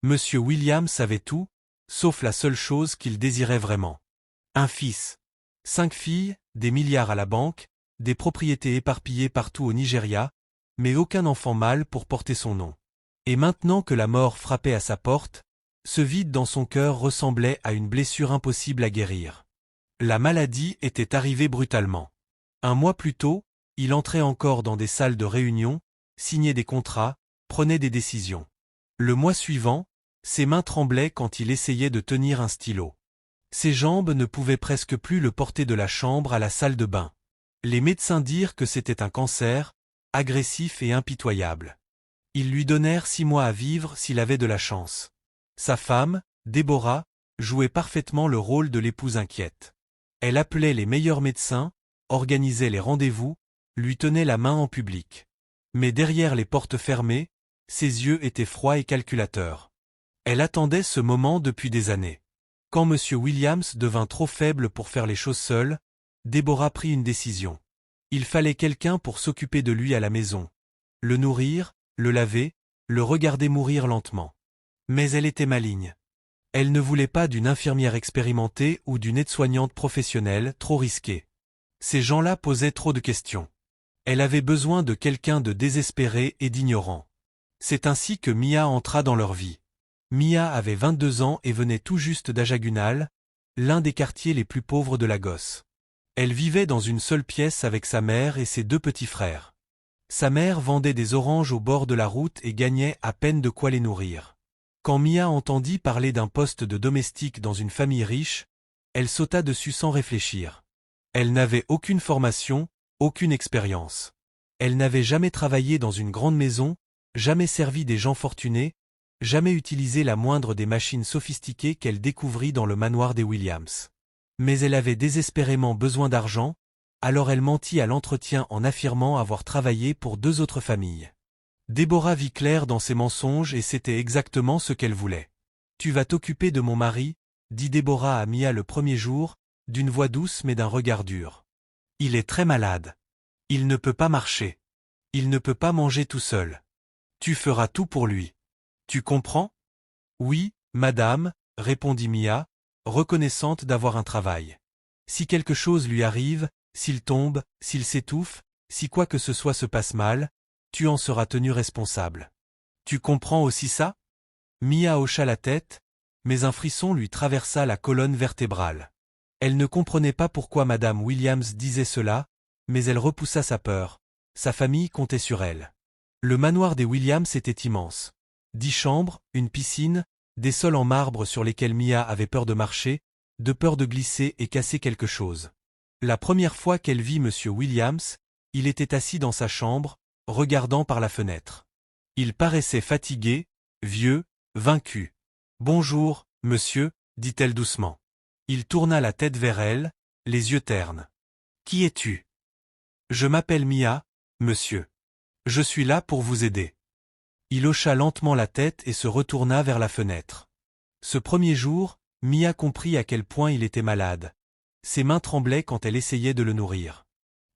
Monsieur Williams savait tout, sauf la seule chose qu'il désirait vraiment. Un fils. 5 filles, des milliards à la banque, des propriétés éparpillées partout au Nigeria, mais aucun enfant mâle pour porter son nom. Et maintenant que la mort frappait à sa porte, ce vide dans son cœur ressemblait à une blessure impossible à guérir. La maladie était arrivée brutalement. Un mois plus tôt, il entrait encore dans des salles de réunion, signait des contrats, prenait des décisions. Le mois suivant, ses mains tremblaient quand il essayait de tenir un stylo. Ses jambes ne pouvaient presque plus le porter de la chambre à la salle de bain. Les médecins dirent que c'était un cancer, agressif et impitoyable. Ils lui donnèrent 6 mois à vivre s'il avait de la chance. Sa femme, Déborah, jouait parfaitement le rôle de l'épouse inquiète. Elle appelait les meilleurs médecins, organisait les rendez-vous, lui tenait la main en public. Mais derrière les portes fermées, ses yeux étaient froids et calculateurs. Elle attendait ce moment depuis des années. Quand M. Williams devint trop faible pour faire les choses seule, Déborah prit une décision. Il fallait quelqu'un pour s'occuper de lui à la maison. Le nourrir, le laver, le regarder mourir lentement. Mais elle était maligne. Elle ne voulait pas d'une infirmière expérimentée ou d'une aide-soignante professionnelle trop risquée. Ces gens-là posaient trop de questions. Elle avait besoin de quelqu'un de désespéré et d'ignorant. C'est ainsi que Mia entra dans leur vie. Mia avait 22 ans et venait tout juste d'Ajagunal, l'un des quartiers les plus pauvres de Lagos. Elle vivait dans une seule pièce avec sa mère et ses 2 petits frères. Sa mère vendait des oranges au bord de la route et gagnait à peine de quoi les nourrir. Quand Mia entendit parler d'un poste de domestique dans une famille riche, elle sauta dessus sans réfléchir. Elle n'avait aucune formation, aucune expérience. Elle n'avait jamais travaillé dans une grande maison, jamais servi des gens fortunés, jamais utilisé la moindre des machines sophistiquées qu'elle découvrit dans le manoir des Williams. Mais elle avait désespérément besoin d'argent, alors elle mentit à l'entretien en affirmant avoir travaillé pour 2 autres familles. Déborah vit clair dans ses mensonges et c'était exactement ce qu'elle voulait. « Tu vas t'occuper de mon mari » dit Déborah à Mia le premier jour, d'une voix douce mais d'un regard dur. « Il est très malade. Il ne peut pas marcher. Il ne peut pas manger tout seul. Tu feras tout pour lui. Tu comprends ?»« Oui, madame, » répondit Mia, reconnaissante d'avoir un travail. « Si quelque chose lui arrive, s'il tombe, s'il s'étouffe, si quoi que ce soit se passe mal, tu en seras tenu responsable. Tu comprends aussi ça ?» Mia hocha la tête, mais un frisson lui traversa la colonne vertébrale. Elle ne comprenait pas pourquoi Madame Williams disait cela, mais elle repoussa sa peur. Sa famille comptait sur elle. Le manoir des Williams était immense. 10 chambres, une piscine, des sols en marbre sur lesquels Mia avait peur de marcher, de peur de glisser et casser quelque chose. La première fois qu'elle vit M. Williams, il était assis dans sa chambre, regardant par la fenêtre. Il paraissait fatigué, vieux, vaincu. « Bonjour, monsieur, » dit-elle doucement. Il tourna la tête vers elle, les yeux ternes. « Qui es-tu » ? « Je m'appelle Mia, monsieur. Je suis là pour vous aider. » Il hocha lentement la tête et se retourna vers la fenêtre. Ce premier jour, Mia comprit à quel point il était malade. Ses mains tremblaient quand elle essayait de le nourrir.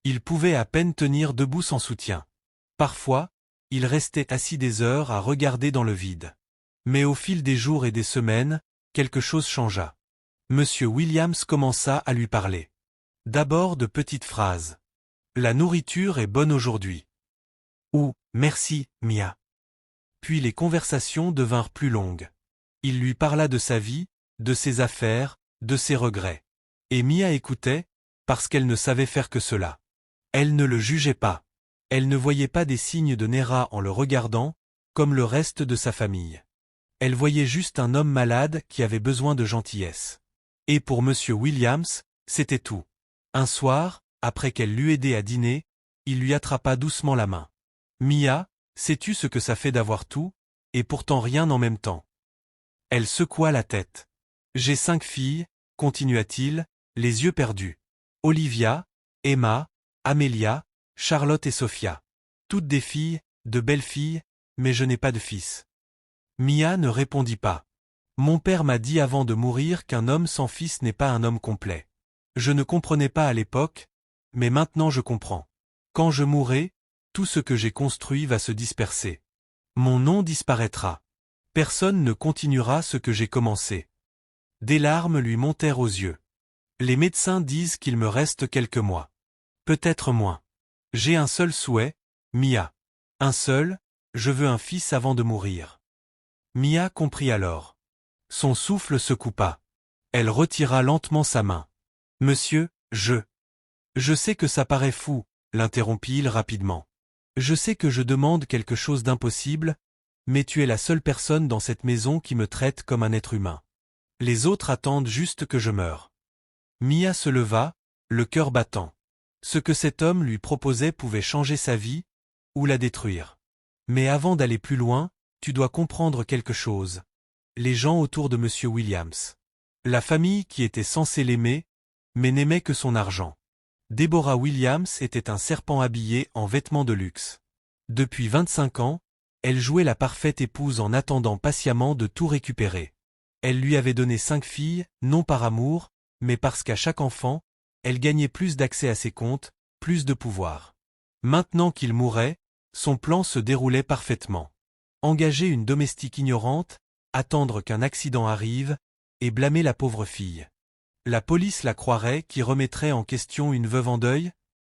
Il pouvait à peine tenir debout sans soutien. Parfois, il restait assis des heures à regarder dans le vide. Mais au fil des jours et des semaines, quelque chose changea. Monsieur Williams commença à lui parler. D'abord de petites phrases. « La nourriture est bonne aujourd'hui. » Ou « Merci, Mia. » Puis les conversations devinrent plus longues. Il lui parla de sa vie, de ses affaires, de ses regrets. Et Mia écoutait, parce qu'elle ne savait faire que cela. Elle ne le jugeait pas. Elle ne voyait pas des signes de Néra en le regardant, comme le reste de sa famille. Elle voyait juste un homme malade qui avait besoin de gentillesse. Et pour M. Williams, c'était tout. Un soir, après qu'elle l'eut aidé à dîner, il lui attrapa doucement la main. « Mia, sais-tu ce que ça fait d'avoir tout, et pourtant rien en même temps ?» Elle secoua la tête. « J'ai 5 filles, » continua-t-il, les yeux perdus. « Olivia, Emma, Amelia, Charlotte et Sophia. Toutes des filles, de belles filles, mais je n'ai pas de fils. » Mia ne répondit pas. « Mon père m'a dit avant de mourir qu'un homme sans fils n'est pas un homme complet. Je ne comprenais pas à l'époque, mais maintenant je comprends. Quand je mourrai, tout ce que j'ai construit va se disperser. Mon nom disparaîtra. Personne ne continuera ce que j'ai commencé. Des larmes lui montèrent aux yeux. Les médecins disent qu'il me reste quelques mois. Peut-être moins. J'ai un seul souhait, Mia. Un seul, je veux un fils avant de mourir. Mia comprit alors. Son souffle se coupa. Elle retira lentement sa main. Monsieur, je sais que ça paraît fou, l'interrompit-il rapidement. Je sais que je demande quelque chose d'impossible, mais tu es la seule personne dans cette maison qui me traite comme un être humain. Les autres attendent juste que je meure. Mia se leva, le cœur battant. Ce que cet homme lui proposait pouvait changer sa vie, ou la détruire. Mais avant d'aller plus loin, tu dois comprendre quelque chose. Les gens autour de Monsieur Williams. La famille qui était censée l'aimer, mais n'aimait que son argent. Deborah Williams était un serpent habillé en vêtements de luxe. Depuis 25 ans, elle jouait la parfaite épouse en attendant patiemment de tout récupérer. Elle lui avait donné 5 filles, non par amour, mais parce qu'à chaque enfant, elle gagnait plus d'accès à ses comptes, plus de pouvoir. Maintenant qu'il mourait, son plan se déroulait parfaitement. Engager une domestique ignorante, attendre qu'un accident arrive, et blâmer la pauvre fille. La police la croirait qui remettrait en question une veuve en deuil,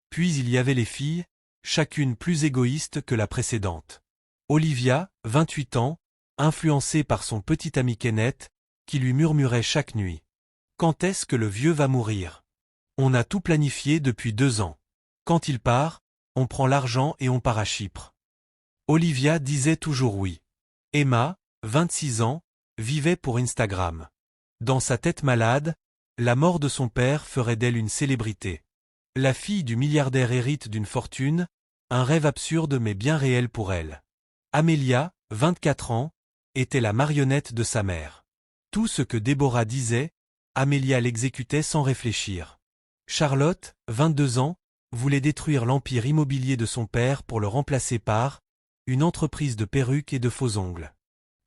puis il y avait les filles, chacune plus égoïste que la précédente. Olivia, 28 ans, influencée par son petit ami Kenneth, qui lui murmurait chaque nuit. Quand est-ce que le vieux va mourir? On a tout planifié depuis 2 ans. Quand il part, on prend l'argent et on part à Chypre. Olivia disait toujours oui. Emma, 26 ans, vivait pour Instagram. Dans sa tête malade, la mort de son père ferait d'elle une célébrité. La fille du milliardaire hérite d'une fortune, un rêve absurde mais bien réel pour elle. Amelia, 24 ans, était la marionnette de sa mère. Tout ce que Deborah disait, Amelia l'exécutait sans réfléchir. Charlotte, 22 ans, voulait détruire l'empire immobilier de son père pour le remplacer par une entreprise de perruques et de faux ongles.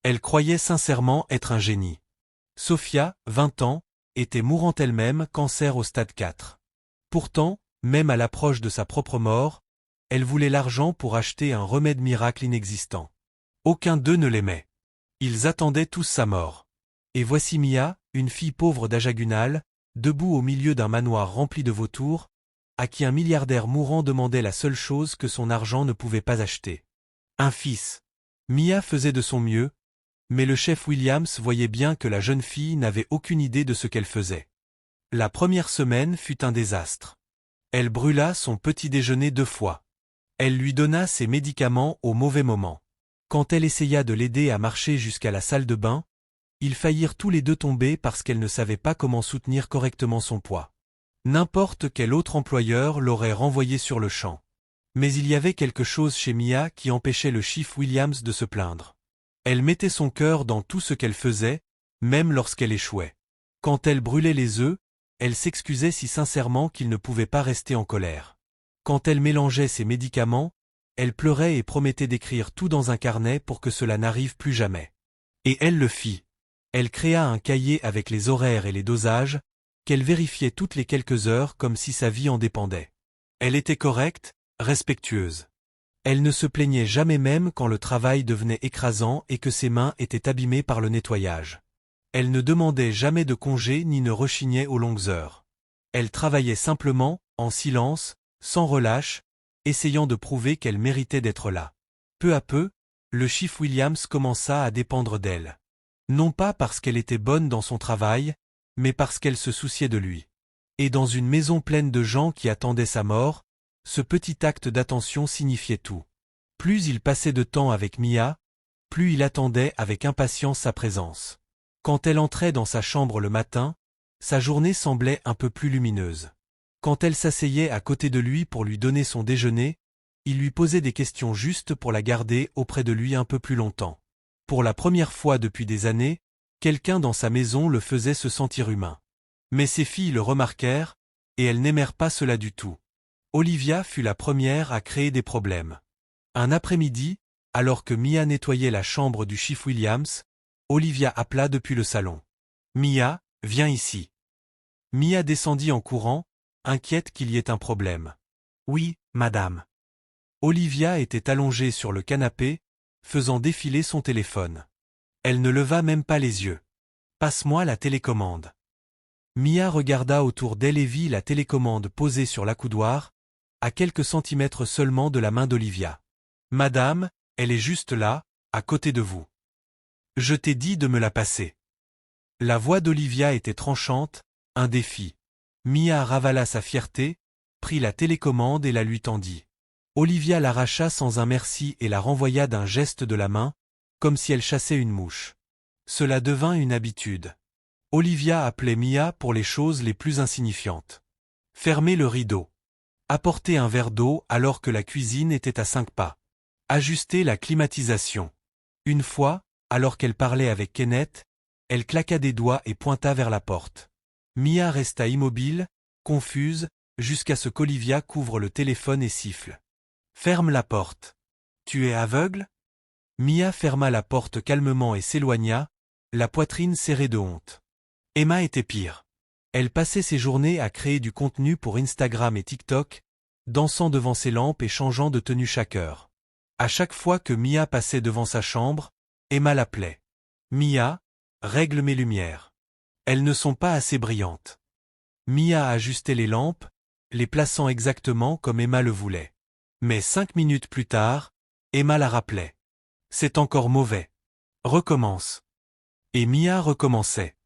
Elle croyait sincèrement être un génie. Sophia, 20 ans, était mourante elle-même, cancer au stade 4. Pourtant, même à l'approche de sa propre mort, elle voulait l'argent pour acheter un remède miracle inexistant. Aucun d'eux ne l'aimait. Ils attendaient tous sa mort. Et voici Mia, une fille pauvre d'Ajagunal, debout au milieu d'un manoir rempli de vautours, à qui un milliardaire mourant demandait la seule chose que son argent ne pouvait pas acheter. Un fils. Mia faisait de son mieux, mais le chef Williams voyait bien que la jeune fille n'avait aucune idée de ce qu'elle faisait. La première semaine fut un désastre. Elle brûla son petit déjeuner 2 fois. Elle lui donna ses médicaments au mauvais moment. Quand elle essaya de l'aider à marcher jusqu'à la salle de bain, ils faillirent tous les deux tomber parce qu'elle ne savait pas comment soutenir correctement son poids. N'importe quel autre employeur l'aurait renvoyée sur le champ. Mais il y avait quelque chose chez Mia qui empêchait le chief Williams de se plaindre. Elle mettait son cœur dans tout ce qu'elle faisait, même lorsqu'elle échouait. Quand elle brûlait les œufs, elle s'excusait si sincèrement qu'il ne pouvait pas rester en colère. Quand elle mélangeait ses médicaments, elle pleurait et promettait d'écrire tout dans un carnet pour que cela n'arrive plus jamais. Et elle le fit. Elle créa un cahier avec les horaires et les dosages, qu'elle vérifiait toutes les quelques heures comme si sa vie en dépendait. Elle était correcte, respectueuse. Elle ne se plaignait jamais même quand le travail devenait écrasant et que ses mains étaient abîmées par le nettoyage. Elle ne demandait jamais de congé ni ne rechignait aux longues heures. Elle travaillait simplement, en silence, sans relâche, essayant de prouver qu'elle méritait d'être là. Peu à peu, le chief Williams commença à dépendre d'elle. Non pas parce qu'elle était bonne dans son travail, mais parce qu'elle se souciait de lui. Et dans une maison pleine de gens qui attendaient sa mort, ce petit acte d'attention signifiait tout. Plus il passait de temps avec Mia, plus il attendait avec impatience sa présence. Quand elle entrait dans sa chambre le matin, sa journée semblait un peu plus lumineuse. Quand elle s'asseyait à côté de lui pour lui donner son déjeuner, il lui posait des questions justes pour la garder auprès de lui un peu plus longtemps. Pour la première fois depuis des années, quelqu'un dans sa maison le faisait se sentir humain. Mais ses filles le remarquèrent, et elles n'aimèrent pas cela du tout. Olivia fut la première à créer des problèmes. Un après-midi, alors que Mia nettoyait la chambre du chief Williams, Olivia appela depuis le salon. « Mia, viens ici. » Mia descendit en courant, inquiète qu'il y ait un problème. « Oui, madame. » Olivia était allongée sur le canapé, faisant défiler son téléphone. Elle ne leva même pas les yeux. Passe-moi la télécommande. Mia regarda autour d'elle et vit la télécommande posée sur l'accoudoir, à quelques centimètres seulement de la main d'Olivia. Madame, elle est juste là, à côté de vous. Je t'ai dit de me la passer. La voix d'Olivia était tranchante, un défi. Mia ravala sa fierté, prit la télécommande et la lui tendit. Olivia l'arracha sans un merci et la renvoya d'un geste de la main, comme si elle chassait une mouche. Cela devint une habitude. Olivia appelait Mia pour les choses les plus insignifiantes. Fermer le rideau. Apporter un verre d'eau alors que la cuisine était à 5 pas. Ajuster la climatisation. Une fois, alors qu'elle parlait avec Kenneth, elle claqua des doigts et pointa vers la porte. Mia resta immobile, confuse, jusqu'à ce qu'Olivia couvre le téléphone et siffle. Ferme la porte. Tu es aveugle? Mia ferma la porte calmement et s'éloigna, la poitrine serrée de honte. Emma était pire. Elle passait ses journées à créer du contenu pour Instagram et TikTok, dansant devant ses lampes et changeant de tenue chaque heure. À chaque fois que Mia passait devant sa chambre, Emma l'appelait. Mia, règle mes lumières. Elles ne sont pas assez brillantes. Mia ajustait les lampes, les plaçant exactement comme Emma le voulait. Mais 5 minutes plus tard, Emma la rappelait. C'est encore mauvais. Recommence. Et Mia recommençait.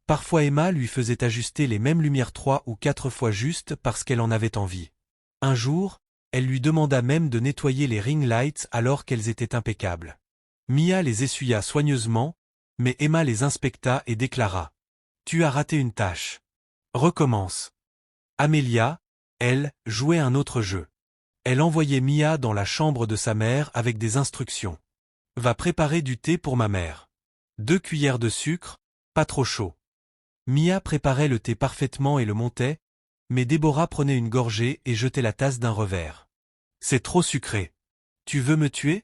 Parfois Emma lui faisait ajuster les mêmes lumières 3 ou 4 fois juste parce qu'elle en avait envie. Un jour, elle lui demanda même de nettoyer les ring lights alors qu'elles étaient impeccables. Mia les essuya soigneusement, mais Emma les inspecta et déclara. Tu as raté une tâche. Recommence. Amelia, elle, jouait un autre jeu. Elle envoyait Mia dans la chambre de sa mère avec des instructions. Va préparer du thé pour ma mère. 2 cuillères de sucre, pas trop chaud. Mia préparait le thé parfaitement et le montait, mais Déborah prenait une gorgée et jetait la tasse d'un revers. C'est trop sucré. Tu veux me tuer?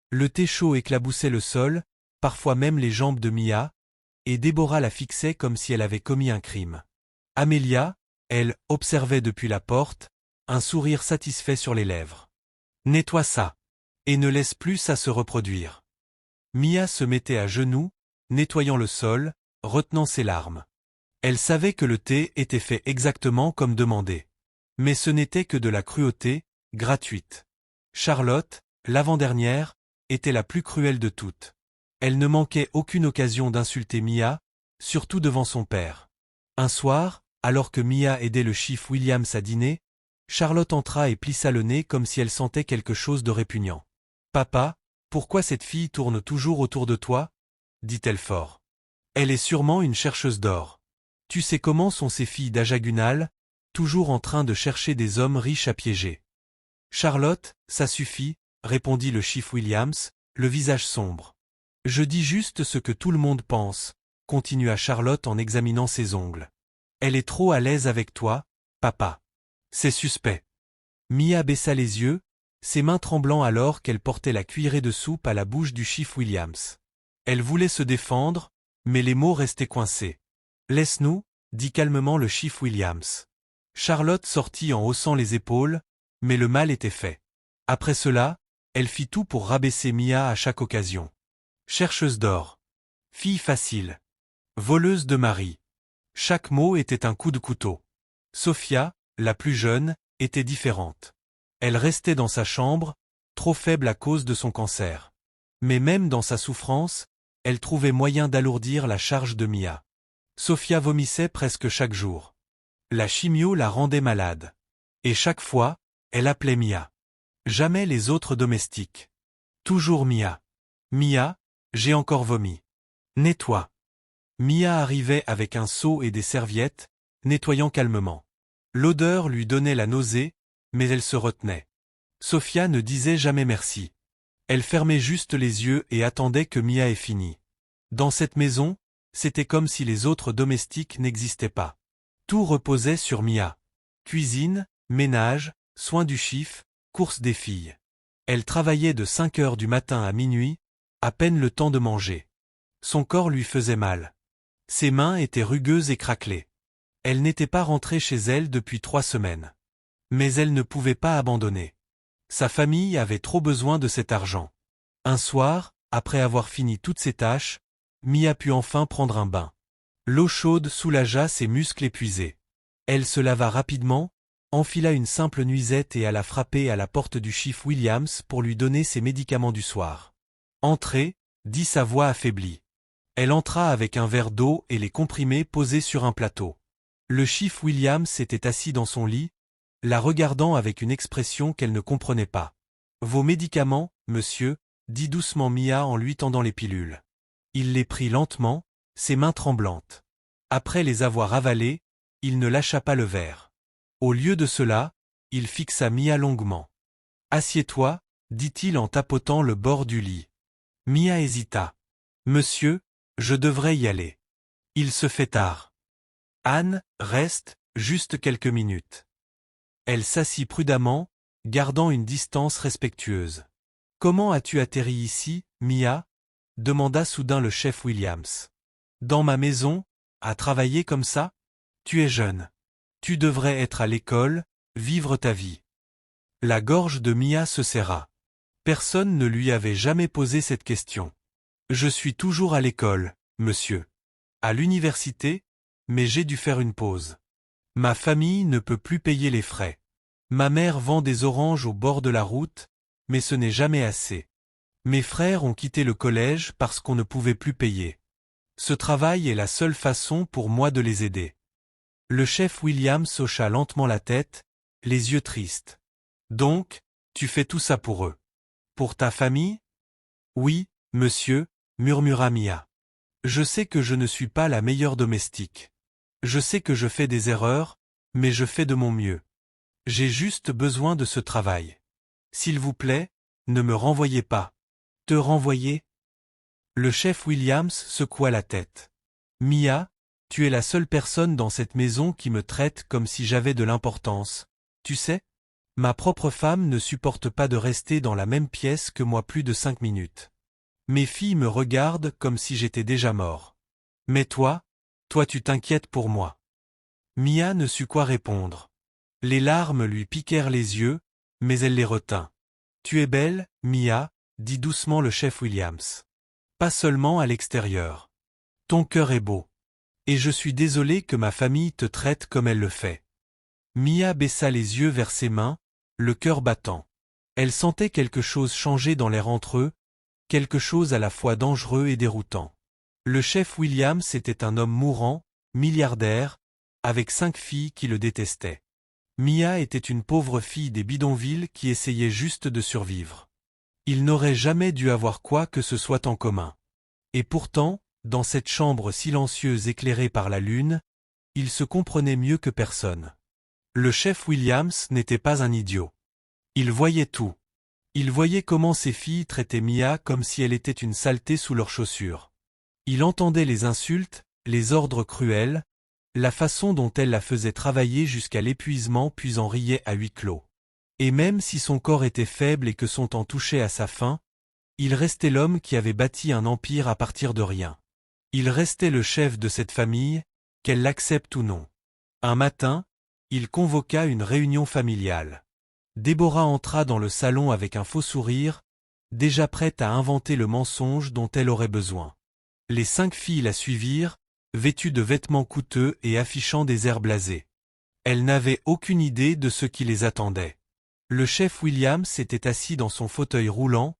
Le thé chaud éclaboussait le sol, parfois même les jambes de Mia, et Déborah la fixait comme si elle avait commis un crime. Amelia, elle, observait depuis la porte, un sourire satisfait sur les lèvres. Nettoie ça. Et ne laisse plus ça se reproduire. Mia se mettait à genoux, nettoyant le sol, retenant ses larmes. Elle savait que le thé était fait exactement comme demandé. Mais ce n'était que de la cruauté, gratuite. Charlotte, l'avant-dernière, était la plus cruelle de toutes. Elle ne manquait aucune occasion d'insulter Mia, surtout devant son père. Un soir, alors que Mia aidait le chief Williams à dîner, Charlotte entra et plissa le nez comme si elle sentait quelque chose de répugnant. « Papa, pourquoi cette fille tourne toujours autour de toi ?» dit-elle fort. « Elle est sûrement une chercheuse d'or. Tu sais comment sont ces filles d'Ajagunal, toujours en train de chercher des hommes riches à piéger. » Charlotte, ça suffit, répondit le chief Williams, le visage sombre. Je dis juste ce que tout le monde pense, continua Charlotte en examinant ses ongles. Elle est trop à l'aise avec toi, papa. C'est suspect. Mia baissa les yeux, ses mains tremblant alors qu'elle portait la cuillerée de soupe à la bouche du chief Williams. Elle voulait se défendre, mais les mots restaient coincés. Laisse-nous, dit calmement le chief Williams. Charlotte sortit en haussant les épaules, mais le mal était fait. Après cela, elle fit tout pour rabaisser Mia à chaque occasion. Chercheuse d'or. Fille facile. Voleuse de mari. Chaque mot était un coup de couteau. Sophia, la plus jeune, était différente. Elle restait dans sa chambre, trop faible à cause de son cancer. Mais même dans sa souffrance, elle trouvait moyen d'alourdir la charge de Mia. Sophia vomissait presque chaque jour. La chimio la rendait malade. Et chaque fois, elle appelait Mia. Jamais les autres domestiques. Toujours Mia. Mia, j'ai encore vomi. Nettoie. Mia arrivait avec un seau et des serviettes, nettoyant calmement. L'odeur lui donnait la nausée, mais elle se retenait. Sophia ne disait jamais merci. Elle fermait juste les yeux et attendait que Mia ait fini. Dans cette maison, c'était comme si les autres domestiques n'existaient pas. Tout reposait sur Mia. Cuisine, ménage, soins du chief, course des filles. Elle travaillait de 5 heures du matin à minuit, à peine le temps de manger. Son corps lui faisait mal. Ses mains étaient rugueuses et craquelées. Elle n'était pas rentrée chez elle depuis 3 semaines. Mais elle ne pouvait pas abandonner. Sa famille avait trop besoin de cet argent. Un soir, après avoir fini toutes ses tâches, Mia put enfin prendre un bain. L'eau chaude soulagea ses muscles épuisés. Elle se lava rapidement, enfila une simple nuisette et alla frapper à la porte du chief Williams pour lui donner ses médicaments du soir. « Entrez » dit sa voix affaiblie. Elle entra avec un verre d'eau et les comprimés posés sur un plateau. Le chief Williams était assis dans son lit, la regardant avec une expression qu'elle ne comprenait pas. « Vos médicaments, monsieur » dit doucement Mia en lui tendant les pilules. Il les prit lentement, ses mains tremblantes. Après les avoir avalées, il ne lâcha pas le verre. Au lieu de cela, il fixa Mia longuement. « Assieds-toi » dit-il en tapotant le bord du lit. Mia hésita. « Monsieur, je devrais y aller. Il se fait tard. »« Anne, reste, juste quelques minutes. » Elle s'assit prudemment, gardant une distance respectueuse. « Comment as-tu atterri ici, Mia » demanda soudain le chef Williams. « Dans ma maison, à travailler comme ça ? Tu es jeune. Tu devrais être à l'école, vivre ta vie. » La gorge de Mia se serra. Personne ne lui avait jamais posé cette question. « Je suis toujours à l'école, monsieur. À l'université, mais j'ai dû faire une pause. Ma famille ne peut plus payer les frais. Ma mère vend des oranges au bord de la route, mais ce n'est jamais assez. Mes frères ont quitté le collège parce qu'on ne pouvait plus payer. Ce travail est la seule façon pour moi de les aider. » Le chef Williams hocha lentement la tête, les yeux tristes. « Donc, tu fais tout ça pour eux. Pour ta famille ? » « Oui, monsieur, » murmura Mia. « Je sais que je ne suis pas la meilleure domestique. Je sais que je fais des erreurs, mais je fais de mon mieux. J'ai juste besoin de ce travail. S'il vous plaît, ne me renvoyez pas. » « Te renvoyer ?» Le chef Williams secoua la tête. « Mia, tu es la seule personne dans cette maison qui me traite comme si j'avais de l'importance. Tu sais, ma propre femme ne supporte pas de rester dans la même pièce que moi plus de 5 minutes. Mes filles me regardent comme si j'étais déjà mort. Mais toi tu t'inquiètes pour moi. » Mia ne sut quoi répondre. Les larmes lui piquèrent les yeux, mais elle les retint. « Tu es belle, Mia, » dit doucement le chef Williams. « Pas seulement à l'extérieur. Ton cœur est beau. Et je suis désolé que ma famille te traite comme elle le fait. » Mia baissa les yeux vers ses mains, le cœur battant. Elle sentait quelque chose changer dans l'air entre eux, quelque chose à la fois dangereux et déroutant. Le chef Williams était un homme mourant, milliardaire, avec 5 filles qui le détestaient. Mia était une pauvre fille des bidonvilles qui essayait juste de survivre. Ils n'auraient jamais dû avoir quoi que ce soit en commun. Et pourtant, dans cette chambre silencieuse éclairée par la lune, ils se comprenaient mieux que personne. Le chef Williams n'était pas un idiot. Il voyait tout. Il voyait comment ses filles traitaient Mia comme si elle était une saleté sous leurs chaussures. Il entendait les insultes, les ordres cruels, la façon dont elle la faisait travailler jusqu'à l'épuisement puis en riait à huis clos. Et même si son corps était faible et que son temps touchait à sa fin, il restait l'homme qui avait bâti un empire à partir de rien. Il restait le chef de cette famille, qu'elle l'accepte ou non. Un matin, il convoqua une réunion familiale. Déborah entra dans le salon avec un faux sourire, déjà prête à inventer le mensonge dont elle aurait besoin. Les 5 filles la suivirent, vêtues de vêtements coûteux et affichant des airs blasés. Elles n'avaient aucune idée de ce qui les attendait. Le chef Williams était assis dans son fauteuil roulant,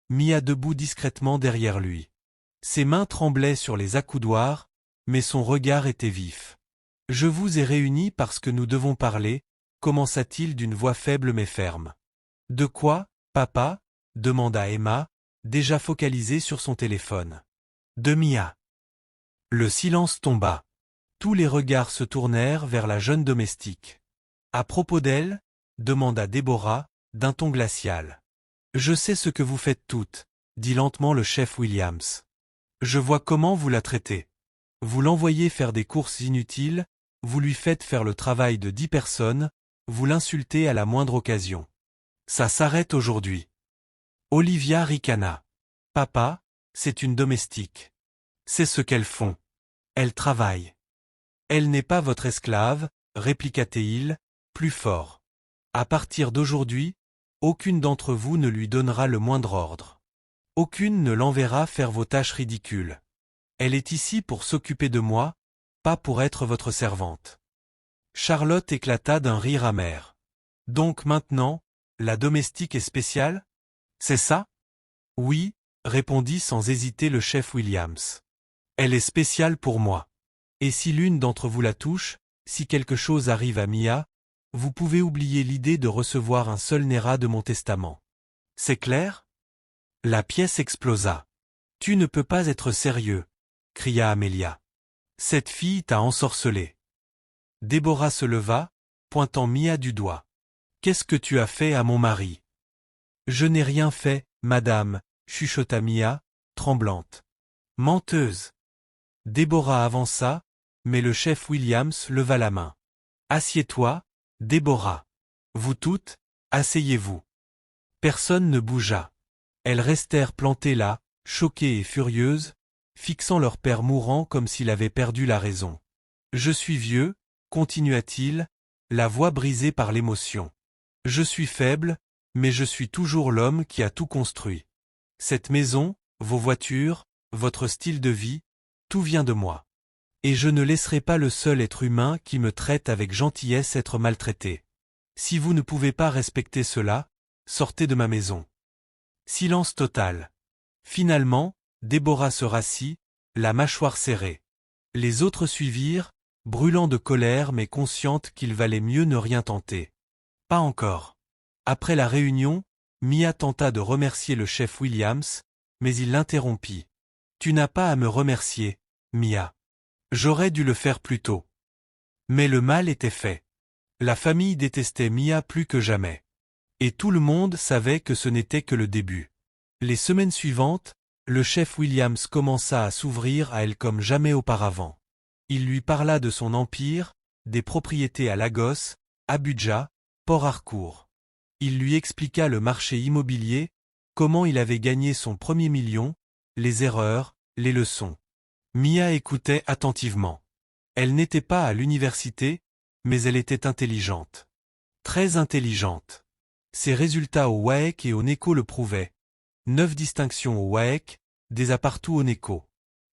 Mia debout discrètement derrière lui. Ses mains tremblaient sur les accoudoirs, mais son regard était vif. « Je vous ai réunis parce que nous devons parler », commença-t-il d'une voix faible mais ferme. « De quoi, papa ?» demanda Emma, déjà focalisée sur son téléphone. « De Mia. » Le silence tomba. Tous les regards se tournèrent vers la jeune domestique. « À propos d'elle ?» demanda Déborah, d'un ton glacial. « Je sais ce que vous faites toutes », dit lentement le chef Williams. « Je vois comment vous la traitez. Vous l'envoyez faire des courses inutiles, vous lui faites faire le travail de 10 personnes, vous l'insultez à la moindre occasion. Ça s'arrête aujourd'hui. » Olivia ricana. « Papa, c'est une domestique. C'est ce qu'elles font. Elles travaillent. »« Elle n'est pas votre esclave, » répliqua Théil, plus fort. « À partir d'aujourd'hui, aucune d'entre vous ne lui donnera le moindre ordre. Aucune ne l'enverra faire vos tâches ridicules. Elle est ici pour s'occuper de moi, pas pour être votre servante. Charlotte éclata d'un rire amer. Donc maintenant, la domestique est spéciale? C'est ça? Oui, répondit sans hésiter le chef Williams. Elle est spéciale pour moi. Et si l'une d'entre vous la touche, si quelque chose arrive à Mia, vous pouvez oublier l'idée de recevoir un seul nérat de mon testament. C'est clair? La pièce explosa. Tu ne peux pas être sérieux, cria Amelia. Cette fille t'a ensorcelé. Déborah se leva, pointant Mia du doigt. Qu'est-ce que tu as fait à mon mari? Je n'ai rien fait, madame, chuchota Mia, tremblante. Menteuse. Déborah avança, mais le chef Williams leva la main. Assieds-toi, Déborah. Vous toutes, asseyez-vous. Personne ne bougea. Elles restèrent plantées là, choquées et furieuses, fixant leur père mourant comme s'il avait perdu la raison. Je suis vieux, continua-t-il, la voix brisée par l'émotion. Je suis faible, mais je suis toujours l'homme qui a tout construit. Cette maison, vos voitures, votre style de vie, tout vient de moi. Et je ne laisserai pas le seul être humain qui me traite avec gentillesse être maltraité. Si vous ne pouvez pas respecter cela, sortez de ma maison. Silence total. Finalement, Déborah se rassit, la mâchoire serrée. Les autres suivirent, brûlant de colère mais conscientes qu'il valait mieux ne rien tenter. Pas encore. Après la réunion, Mia tenta de remercier le chef Williams, mais il l'interrompit. Tu n'as pas à me remercier, Mia. J'aurais dû le faire plus tôt. Mais le mal était fait. La famille détestait Mia plus que jamais. Et tout le monde savait que ce n'était que le début. Les semaines suivantes, le chef Williams commença à s'ouvrir à elle comme jamais auparavant. Il lui parla de son empire, des propriétés à Lagos, Abuja, Port Harcourt. Il lui expliqua le marché immobilier, comment il avait gagné son premier million, les erreurs, les leçons. Mia écoutait attentivement. Elle n'était pas à l'université, mais elle était intelligente. Très intelligente. Ses résultats au WAEC et au NECO le prouvaient. 9 distinctions au WAEC, des à partout au NECO.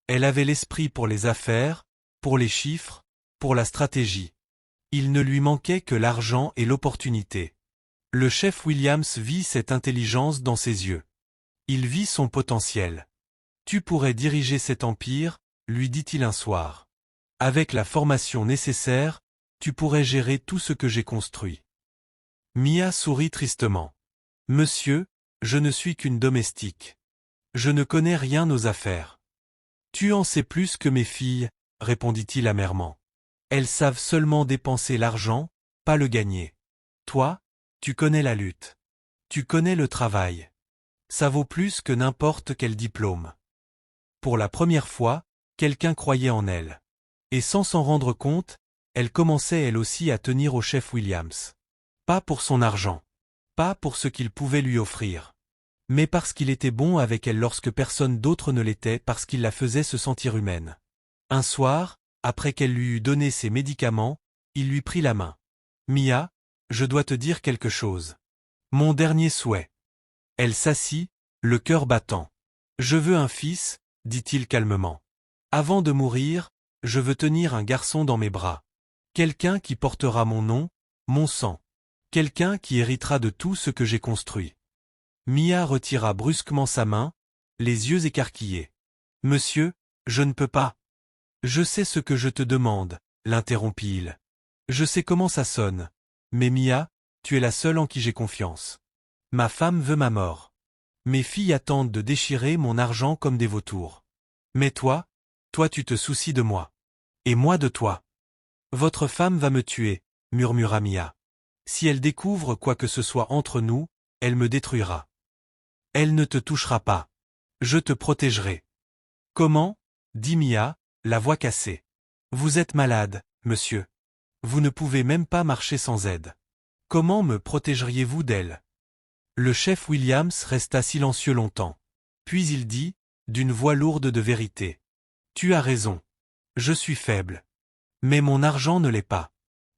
Elle avait l'esprit pour les affaires, pour les chiffres, pour la stratégie. Il ne lui manquait que l'argent et l'opportunité. Le chef Williams vit cette intelligence dans ses yeux. Il vit son potentiel. Tu pourrais diriger cet empire, lui dit-il un soir. Avec la formation nécessaire, tu pourrais gérer tout ce que j'ai construit. Mia sourit tristement. Monsieur, je ne suis qu'une domestique. Je ne connais rien aux affaires. Tu en sais plus que mes filles, répondit-il amèrement. Elles savent seulement dépenser l'argent, pas le gagner. Toi, tu connais la lutte. Tu connais le travail. Ça vaut plus que n'importe quel diplôme. Pour la première fois, quelqu'un croyait en elle. Et sans s'en rendre compte, elle commençait elle aussi à tenir au chef Williams. Pas pour son argent. Pas pour ce qu'il pouvait lui offrir. Mais parce qu'il était bon avec elle lorsque personne d'autre ne l'était, parce qu'il la faisait se sentir humaine. Un soir, après qu'elle lui eut donné ses médicaments, il lui prit la main. Mia, je dois te dire quelque chose. Mon dernier souhait. Elle s'assit, le cœur battant. Je veux un fils, dit-il calmement. Avant de mourir, je veux tenir un garçon dans mes bras. Quelqu'un qui portera mon nom, mon sang. Quelqu'un qui héritera de tout ce que j'ai construit. Mia retira brusquement sa main, les yeux écarquillés. Monsieur, je ne peux pas. Je sais ce que je te demande, l'interrompit-il. Je sais comment ça sonne. Mais Mia, tu es la seule en qui j'ai confiance. Ma femme veut ma mort. Mes filles attendent de déchirer mon argent comme des vautours. Mais toi tu te soucies de moi. Et moi de toi. Votre femme va me tuer, murmura Mia. Si elle découvre quoi que ce soit entre nous, elle me détruira. Elle ne te touchera pas. Je te protégerai. Comment? Dit Mia, la voix cassée. Vous êtes malade, monsieur. Vous ne pouvez même pas marcher sans aide. Comment me protégeriez-vous d'elle? Le chef Williams resta silencieux longtemps. Puis il dit, d'une voix lourde de vérité. Tu as raison. Je suis faible. Mais mon argent ne l'est pas.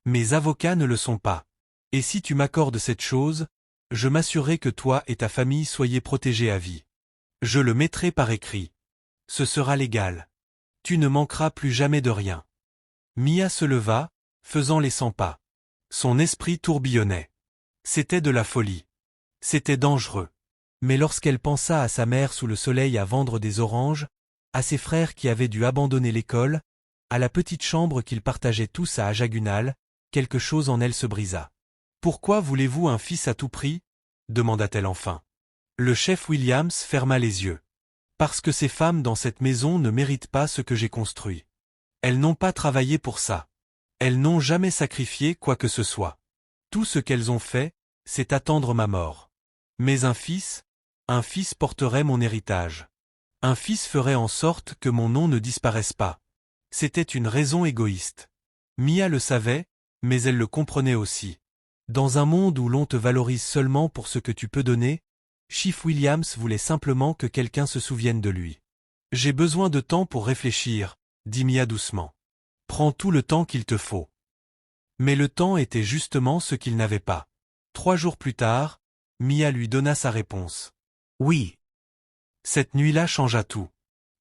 Mes avocats ne le sont pas. Et si tu m'accordes cette chose, je m'assurerai que toi et ta famille soyez protégés à vie. Je le mettrai par écrit. Ce sera légal. Tu ne manqueras plus jamais de rien. Mia se leva, faisant les 100 pas. Son esprit tourbillonnait. C'était de la folie. C'était dangereux. Mais lorsqu'elle pensa à sa mère sous le soleil à vendre des oranges, à ses frères qui avaient dû abandonner l'école, à la petite chambre qu'ils partageaient tous à Ajagunal, quelque chose en elle se brisa. « Pourquoi voulez-vous un fils à tout prix » demanda-t-elle enfin. Le chef Williams ferma les yeux. « Parce que ces femmes dans cette maison ne méritent pas ce que j'ai construit. Elles n'ont pas travaillé pour ça. Elles n'ont jamais sacrifié quoi que ce soit. Tout ce qu'elles ont fait, c'est attendre ma mort. Mais un fils porterait mon héritage. Un fils ferait en sorte que mon nom ne disparaisse pas. » C'était une raison égoïste. Mia le savait, mais elle le comprenait aussi. Dans un monde où l'on te valorise seulement pour ce que tu peux donner, Chief Williams voulait simplement que quelqu'un se souvienne de lui. « J'ai besoin de temps pour réfléchir, » dit Mia doucement. « Prends tout le temps qu'il te faut. » Mais le temps était justement ce qu'il n'avait pas. 3 jours plus tard, Mia lui donna sa réponse. « Oui. » Cette nuit-là changea tout.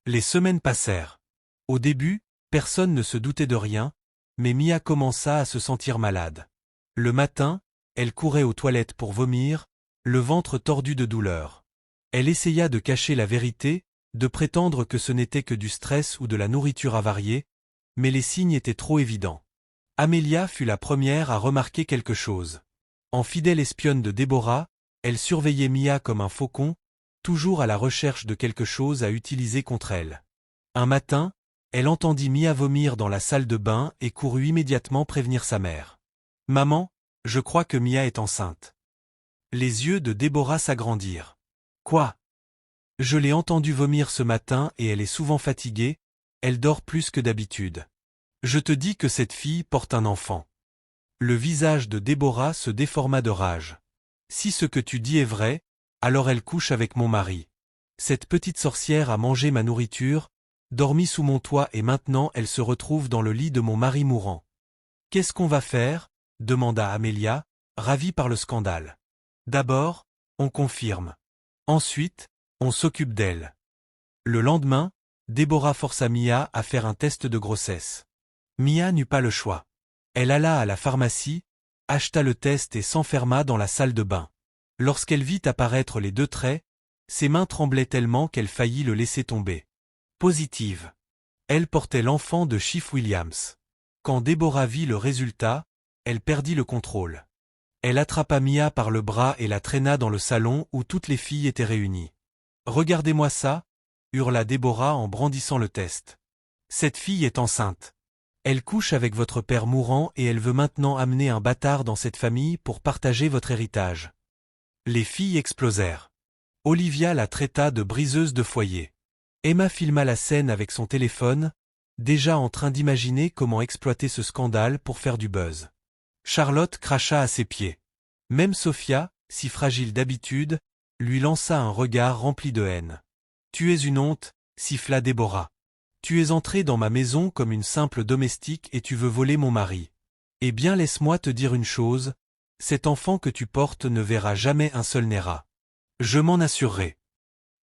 Les semaines passèrent. Au début, personne ne se doutait de rien, mais Mia commença à se sentir malade. Le matin, elle courait aux toilettes pour vomir, le ventre tordu de douleur. Elle essaya de cacher la vérité, de prétendre que ce n'était que du stress ou de la nourriture avariée, mais les signes étaient trop évidents. Amelia fut la première à remarquer quelque chose. En fidèle espionne de Déborah, elle surveillait Mia comme un faucon, toujours à la recherche de quelque chose à utiliser contre elle. Un matin, elle entendit Mia vomir dans la salle de bain et courut immédiatement prévenir sa mère. « Maman, je crois que Mia est enceinte. » Les yeux de Déborah s'agrandirent. « Quoi ? Je l'ai entendue vomir ce matin et elle est souvent fatiguée, elle dort plus que d'habitude. Je te dis que cette fille porte un enfant. » Le visage de Déborah se déforma de rage. « Si ce que tu dis est vrai, alors elle couche avec mon mari. Cette petite sorcière a mangé ma nourriture, dormi sous mon toit et maintenant elle se retrouve dans le lit de mon mari mourant. »« Qu'est-ce qu'on va faire ?» demanda Amelia, ravie par le scandale. « D'abord, on confirme. Ensuite, on s'occupe d'elle. » Le lendemain, Déborah força Mia à faire un test de grossesse. Mia n'eut pas le choix. Elle alla à la pharmacie, acheta le test et s'enferma dans la salle de bain. Lorsqu'elle vit apparaître les 2 traits, ses mains tremblaient tellement qu'elle faillit le laisser tomber. Positive. Elle portait l'enfant de Chief Williams. Quand Déborah vit le résultat, elle perdit le contrôle. Elle attrapa Mia par le bras et la traîna dans le salon où toutes les filles étaient réunies. « Regardez-moi ça !» hurla Déborah en brandissant le test. « Cette fille est enceinte. Elle couche avec votre père mourant et elle veut maintenant amener un bâtard dans cette famille pour partager votre héritage. » Les filles explosèrent. Olivia la traita de briseuse de foyer. Emma filma la scène avec son téléphone, déjà en train d'imaginer comment exploiter ce scandale pour faire du buzz. Charlotte cracha à ses pieds. Même Sophia, si fragile d'habitude, lui lança un regard rempli de haine. « Tu es une honte » siffla Déborah. « Tu es entrée dans ma maison comme une simple domestique et tu veux voler mon mari. Eh bien laisse-moi te dire une chose, cet enfant que tu portes ne verra jamais un seul Néra. Je m'en assurerai. »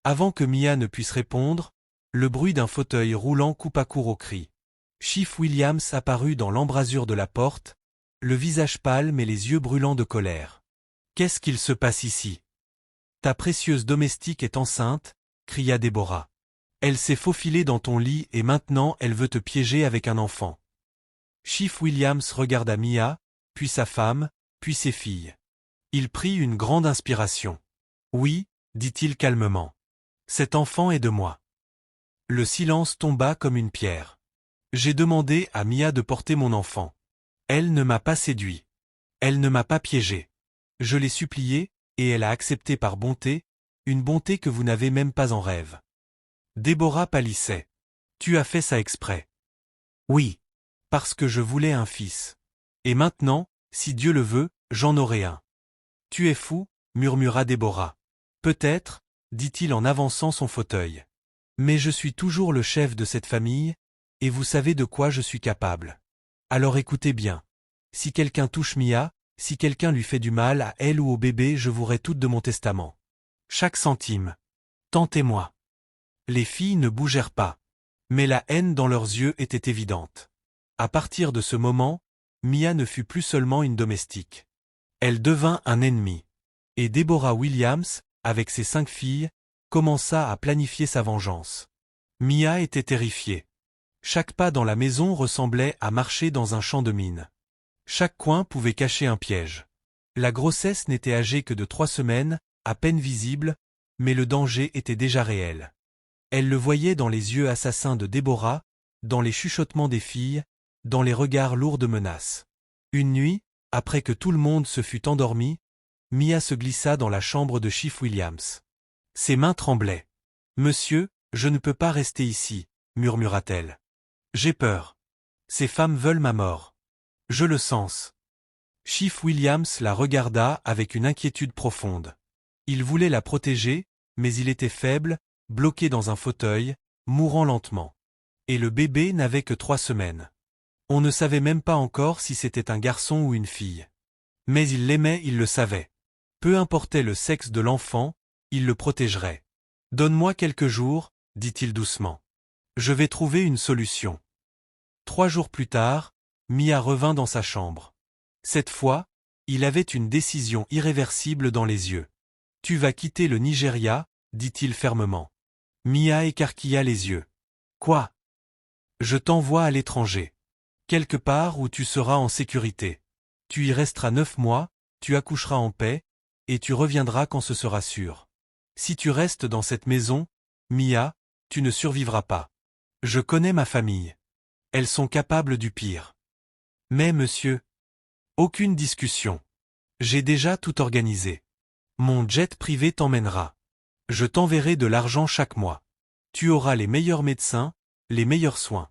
Avant que Mia ne puisse répondre, le bruit d'un fauteuil roulant coupa court au cri. Chief Williams apparut dans l'embrasure de la porte, le visage pâle mais les yeux brûlants de colère. « Qu'est-ce qu'il se passe ici ? » « Ta précieuse domestique est enceinte, » cria Déborah. « Elle s'est faufilée dans ton lit et maintenant elle veut te piéger avec un enfant. » Chief Williams regarda Mia, puis sa femme, puis ses filles. Il prit une grande inspiration. « Oui, » dit-il calmement. « Cet enfant est de moi. » Le silence tomba comme une pierre. J'ai demandé à Mia de porter mon enfant. Elle ne m'a pas séduit. Elle ne m'a pas piégé. Je l'ai suppliée, et elle a accepté par bonté, une bonté que vous n'avez même pas en rêve. Déborah pâlissait. Tu as fait ça exprès. Oui. Parce que je voulais un fils. Et maintenant, si Dieu le veut, j'en aurai un. Tu es fou, murmura Déborah. Peut-être, dit-il en avançant son fauteuil. Mais je suis toujours le chef de cette famille, et vous savez de quoi je suis capable. Alors écoutez bien. Si quelqu'un touche Mia, si quelqu'un lui fait du mal à elle ou au bébé, je voudrais toute de mon testament. Chaque centime. Tentez-moi. Les filles ne bougèrent pas. Mais la haine dans leurs yeux était évidente. À partir de ce moment, Mia ne fut plus seulement une domestique. Elle devint un ennemi. Et Deborah Williams, avec ses 5 filles, commença à planifier sa vengeance. Mia était terrifiée. Chaque pas dans la maison ressemblait à marcher dans un champ de mines. Chaque coin pouvait cacher un piège. La grossesse n'était âgée que de 3 semaines, à peine visible, mais le danger était déjà réel. Elle le voyait dans les yeux assassins de Deborah, dans les chuchotements des filles, dans les regards lourds de menaces. Une nuit, après que tout le monde se fut endormi, Mia se glissa dans la chambre de Chief Williams. Ses mains tremblaient. « Monsieur, je ne peux pas rester ici, » murmura-t-elle. « J'ai peur. Ces femmes veulent ma mort. Je le sens. » Chief Williams la regarda avec une inquiétude profonde. Il voulait la protéger, mais il était faible, bloqué dans un fauteuil, mourant lentement. Et le bébé n'avait que 3 semaines. On ne savait même pas encore si c'était un garçon ou une fille. Mais il l'aimait, il le savait. Peu importait le sexe de l'enfant, il le protégerait. « Donne-moi quelques jours, » dit-il doucement. « Je vais trouver une solution. » 3 jours plus tard, Mia revint dans sa chambre. Cette fois, il avait une décision irréversible dans les yeux. « Tu vas quitter le Nigeria, » dit-il fermement. Mia écarquilla les yeux. « Quoi ? Je t'envoie à l'étranger. Quelque part où tu seras en sécurité. Tu y resteras 9 mois, tu accoucheras en paix, et tu reviendras quand ce sera sûr. Si tu restes dans cette maison, Mia, tu ne survivras pas. Je connais ma famille. Elles sont capables du pire. Mais monsieur, aucune discussion. J'ai déjà tout organisé. Mon jet privé t'emmènera. Je t'enverrai de l'argent chaque mois. Tu auras les meilleurs médecins, les meilleurs soins.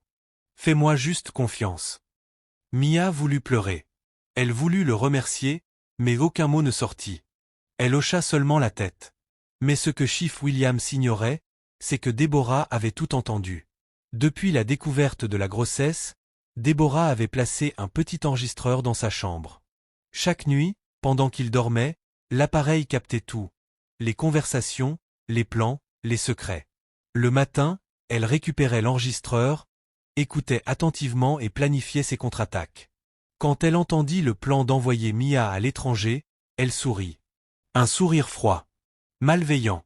Fais-moi juste confiance. » Mia voulut pleurer. Elle voulut le remercier, mais aucun mot ne sortit. Elle hocha seulement la tête. Mais ce que Chief Williams ignorait, c'est que Deborah avait tout entendu. Depuis la découverte de la grossesse, Deborah avait placé un petit enregistreur dans sa chambre. Chaque nuit, pendant qu'il dormait, l'appareil captait tout. Les conversations, les plans, les secrets. Le matin, elle récupérait l'enregistreur, écoutait attentivement et planifiait ses contre-attaques. Quand elle entendit le plan d'envoyer Mia à l'étranger, elle sourit. Un sourire froid. Malveillant.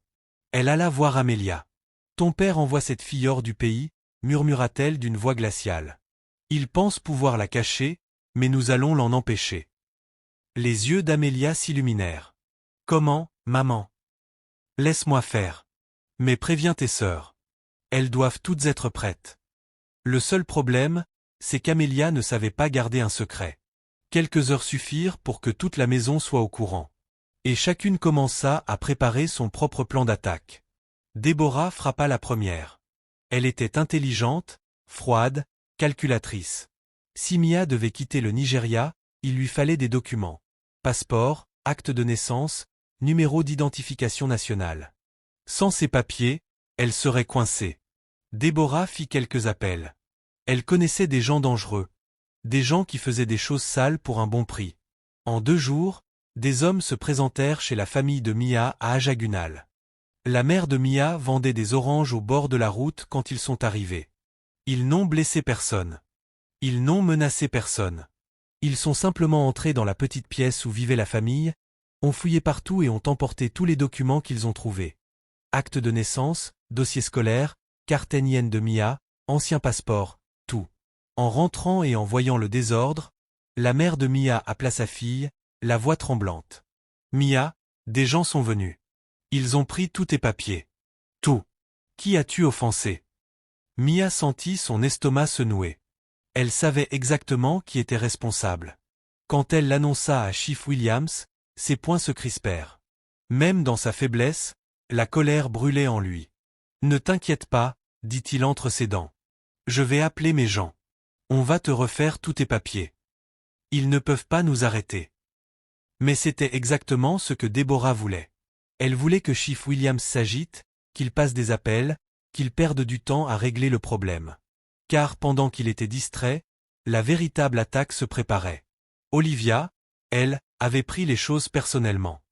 Elle alla voir Amelia. « Ton père envoie cette fille hors du pays, » murmura-t-elle d'une voix glaciale. « Il pense pouvoir la cacher, mais nous allons l'en empêcher. » Les yeux d'Amelia s'illuminèrent. « Comment, maman ? Laisse-moi faire. Mais préviens tes sœurs. Elles doivent toutes être prêtes. » Le seul problème, c'est qu'Amelia ne savait pas garder un secret. Quelques heures suffirent pour que toute la maison soit au courant. Et chacune commença à préparer son propre plan d'attaque. Deborah frappa la première. Elle était intelligente, froide, calculatrice. Si Mia devait quitter le Nigeria, il lui fallait des documents. Passeport, acte de naissance, numéro d'identification nationale. Sans ces papiers, elle serait coincée. Deborah fit quelques appels. Elle connaissait des gens dangereux. Des gens qui faisaient des choses sales pour un bon prix. En 2 jours, des hommes se présentèrent chez la famille de Mia à Ajagunal. La mère de Mia vendait des oranges au bord de la route quand ils sont arrivés. Ils n'ont blessé personne. Ils n'ont menacé personne. Ils sont simplement entrés dans la petite pièce où vivait la famille, ont fouillé partout et ont emporté tous les documents qu'ils ont trouvés. Acte de naissance, dossier scolaire, carte NIN de Mia, ancien passeport, tout. En rentrant et en voyant le désordre, la mère de Mia appela sa fille, la voix tremblante. « Mia, des gens sont venus. Ils ont pris tous tes papiers. Tout. Qui as-tu offensé ?» Mia sentit son estomac se nouer. Elle savait exactement qui était responsable. Quand elle l'annonça à Chief Williams, ses poings se crispèrent. Même dans sa faiblesse, la colère brûlait en lui. « Ne t'inquiète pas, » dit-il entre ses dents. « Je vais appeler mes gens. On va te refaire tous tes papiers. Ils ne peuvent pas nous arrêter. » Mais c'était exactement ce que Deborah voulait. Elle voulait que Chief Williams s'agite, qu'il passe des appels, qu'il perde du temps à régler le problème. Car pendant qu'il était distrait, la véritable attaque se préparait. Olivia, elle, avait pris les choses personnellement.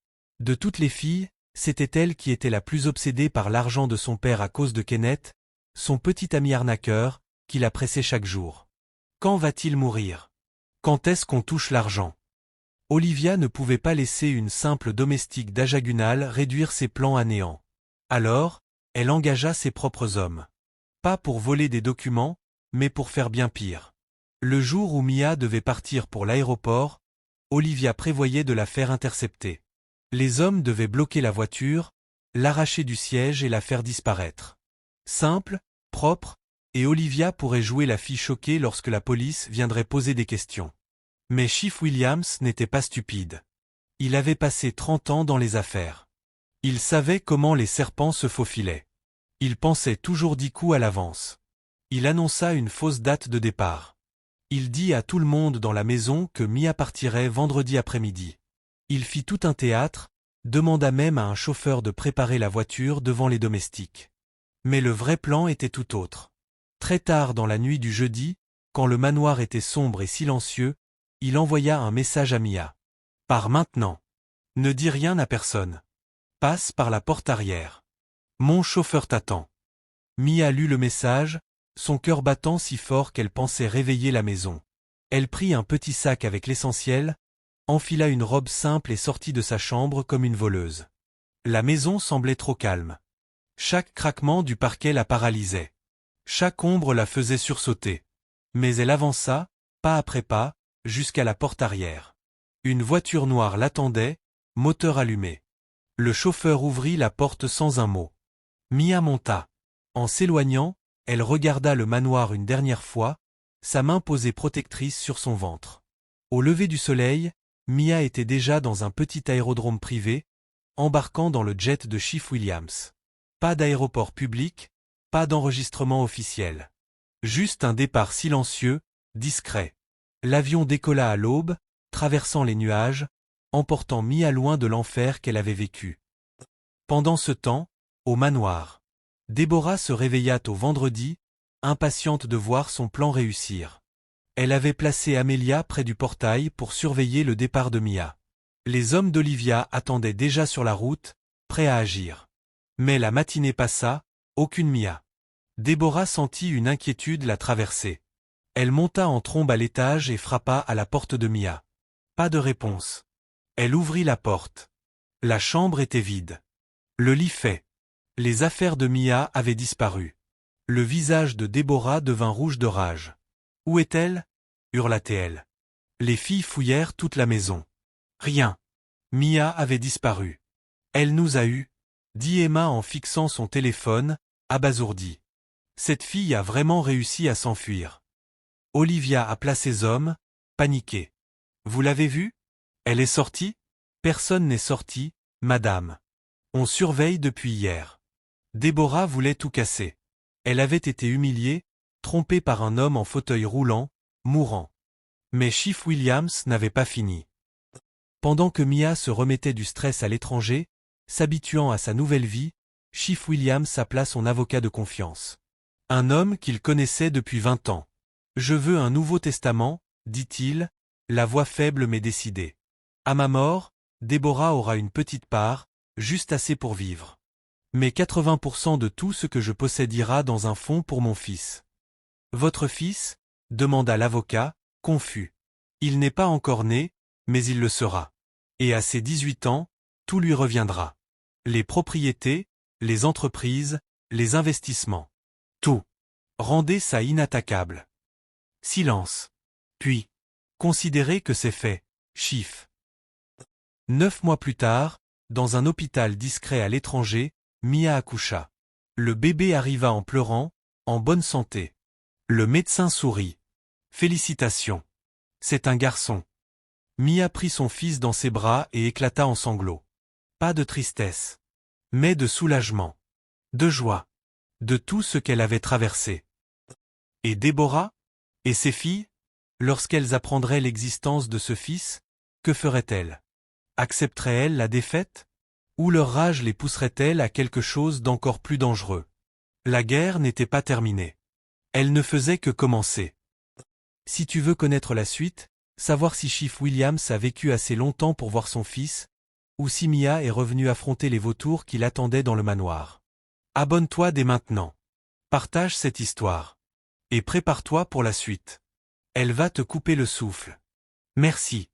De toutes les filles, c'était elle qui était la plus obsédée par l'argent de son père à cause de Kenneth, son petit ami arnaqueur, qui la pressait chaque jour. Quand va-t-il mourir? Quand est-ce qu'on touche l'argent? Olivia ne pouvait pas laisser une simple domestique d'Ajagunal réduire ses plans à néant. Alors, elle engagea ses propres hommes. Pas pour voler des documents, mais pour faire bien pire. Le jour où Mia devait partir pour l'aéroport, Olivia prévoyait de la faire intercepter. Les hommes devaient bloquer la voiture, l'arracher du siège et la faire disparaître. Simple, propre, et Olivia pourrait jouer la fille choquée lorsque la police viendrait poser des questions. Mais Chief Williams n'était pas stupide. Il avait passé 30 ans dans les affaires. Il savait comment les serpents se faufilaient. Il pensait toujours 10 coups à l'avance. Il annonça une fausse date de départ. Il dit à tout le monde dans la maison que Mia partirait vendredi après-midi. Il fit tout un théâtre, demanda même à un chauffeur de préparer la voiture devant les domestiques. Mais le vrai plan était tout autre. Très tard dans la nuit du jeudi, quand le manoir était sombre et silencieux, il envoya un message à Mia. Pars maintenant. Ne dis rien à personne. Passe par la porte arrière. Mon chauffeur t'attend. Mia lut le message, son cœur battant si fort qu'elle pensait réveiller la maison. Elle prit un petit sac avec l'essentiel, enfila une robe simple et sortit de sa chambre comme une voleuse. La maison semblait trop calme. Chaque craquement du parquet la paralysait. Chaque ombre la faisait sursauter. Mais elle avança, pas après pas, jusqu'à la porte arrière. Une voiture noire l'attendait, moteur allumé. Le chauffeur ouvrit la porte sans un mot. Mia monta. En s'éloignant, elle regarda le manoir une dernière fois, sa main posée protectrice sur son ventre. Au lever du soleil, Mia était déjà dans un petit aérodrome privé, embarquant dans le jet de Chief Williams. Pas d'aéroport public, pas d'enregistrement officiel. Juste un départ silencieux, discret. L'avion décolla à l'aube, traversant les nuages, emportant Mia loin de l'enfer qu'elle avait vécu. Pendant ce temps, au manoir, Déborah se réveilla au vendredi, impatiente de voir son plan réussir. Elle avait placé Amelia près du portail pour surveiller le départ de Mia. Les hommes d'Olivia attendaient déjà sur la route, prêts à agir. Mais la matinée passa, aucune Mia. Déborah sentit une inquiétude la traverser. Elle monta en trombe à l'étage et frappa à la porte de Mia. Pas de réponse. Elle ouvrit la porte. La chambre était vide. Le lit fait. Les affaires de Mia avaient disparu. Le visage de Déborah devint rouge de rage. Où est-elle? Hurla-t-elle. Les filles fouillèrent toute la maison. Rien. Mia avait disparu. Elle nous a eus, dit Emma en fixant son téléphone, abasourdie. Cette fille a vraiment réussi à s'enfuir. Olivia appela ses hommes, paniquée. Vous l'avez vue? Elle est sortie? Personne n'est sorti, madame. On surveille depuis hier. Déborah voulait tout casser. Elle avait été humiliée, trompée par un homme en fauteuil roulant, mourant. Mais Chief Williams n'avait pas fini. Pendant que Mia se remettait du stress à l'étranger, s'habituant à sa nouvelle vie, Chief Williams appela son avocat de confiance. Un homme qu'il connaissait depuis 20 ans. Je veux un Nouveau Testament, dit-il, la voix faible mais décidée. À ma mort, Déborah aura une petite part, juste assez pour vivre. Mais 80% de tout ce que je possède ira dans un fonds pour mon fils. Votre fils? Demanda l'avocat, confus. Il n'est pas encore né, mais il le sera. Et à ses 18 ans, tout lui reviendra. Les propriétés, les entreprises, les investissements. Tout. Rendez ça inattaquable. Silence. Puis, considérez que c'est fait, Chief. 9 mois plus tard, dans un hôpital discret à l'étranger, Mia accoucha. Le bébé arriva en pleurant, en bonne santé. Le médecin sourit. Félicitations. C'est un garçon. Mia prit son fils dans ses bras et éclata en sanglots. Pas de tristesse. Mais de soulagement. De joie. De tout ce qu'elle avait traversé. Et Déborah? Et ses filles? Lorsqu'elles apprendraient l'existence de ce fils, que feraient-elles? Accepteraient-elles la défaite? Ou leur rage les pousserait-elle à quelque chose d'encore plus dangereux? La guerre n'était pas terminée. Elle ne faisait que commencer. Si tu veux connaître la suite, savoir si Chief Williams a vécu assez longtemps pour voir son fils, ou si Mia est revenue affronter les vautours qui l'attendaient dans le manoir. Abonne-toi dès maintenant. Partage cette histoire. Et prépare-toi pour la suite. Elle va te couper le souffle. Merci.